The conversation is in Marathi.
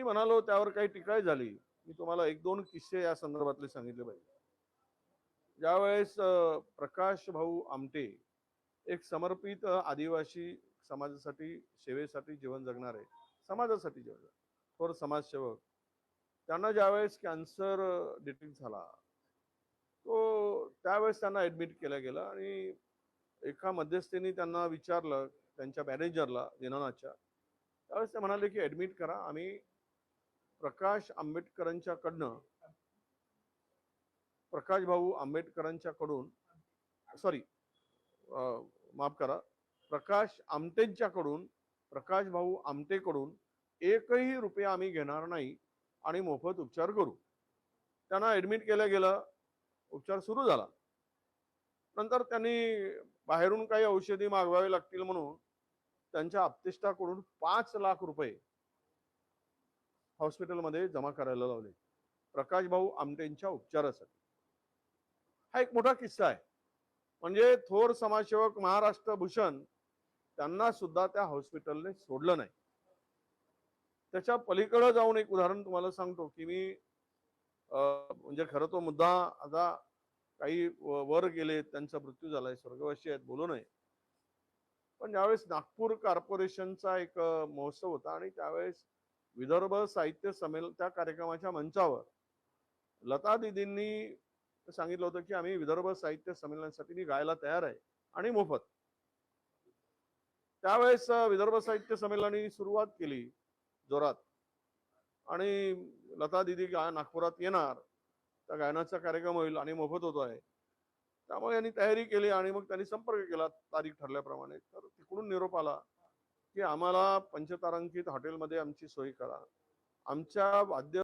मी म्हणालो त्यावर काही टीकाही झाली. मी तुम्हाला एक दोन किस्से या संदर्भातले सांगितले पाहिजे. ज्यावेळेस प्रकाश भाऊ आमटे एक समर्पित आदिवासी समाजासाठी सेवेसाठी जीवन जगणारे, समाजासाठी जीवन थोर समाजसेवक, त्यांना ज्यावेळेस कॅन्सर डिटेक्ट झाला, तो त्यावेळेस त्यांना ऍडमिट केलं गेलं आणि एका मध्यस्थीने त्यांना विचारलं, त्यांच्या मॅनेजरला दिनानाथच्या, त्यावेळेस ते म्हणाले की ऍडमिट करा, आम्ही प्रकाश आंबेडकरांच्याकडनं, प्रकाश भाऊ आंबेडकरांच्याकडून, सॉरी माफ करा, प्रकाश आमटेंच्याकडून, प्रकाश भाऊ आमटेकडून एकही रुपया आम्ही घेणार नाही आणि मोफत उपचार करू. त्यांना ऍडमिट केलं गेलं, उपचार सुरू झाला. नंतर त्यांनी बाहेरून काही औषधी मागवावे लागतील म्हणून त्यांच्या आप्तेष्टाकडून 5 लाख रुपये हॉस्पिटलमध्ये जमा करायला लावले प्रकाश भाऊ आमटेंच्या उपचारासाठी. हा एक मोठा किस्सा आहे. म्हणजे थोर समाजसेवक महाराष्ट्र भूषण त्यांना सुद्धा त्या हॉस्पिटलने सोडलं नाही. त्याच्या पलीकडे जाऊन एक उदाहरण तुम्हाला सांगतो की मी म्हणजे खरं तो मुद्दा आता काही वर गेले, त्यांचा मृत्यू झालाय, स्वर्गवासी आहेत, बोलू नये. पण ज्यावेळेस नागपूर कॉर्पोरेशनचा एक महोत्सव होता आणि त्यावेळेस विदर्भ साहित्य संमेलन, त्या कार्यक्रमाच्या मंचावर लता दिदींनी सांगितलं होतं की आम्ही विदर्भ साहित्य संमेलनासाठी मी गायला तयार आहे आणि मोफत. त्यावेळेस विदर्भ साहित्य संमेलनाने सुरुवात केली जोरात आणि लता दिदी नागपुरात येणार, त्या गायनाचा कार्यक्रम होईल आणि मोफत होतो आहे, त्यामुळे यांनी तयारी केली आणि मग त्यांनी संपर्क केला तारीख ठरल्याप्रमाणे. तर तिकडून निरोप आला की आम्हाला पंचतारांकित हॉटेलमध्ये आमची सोय करा, आमच्या वाद्य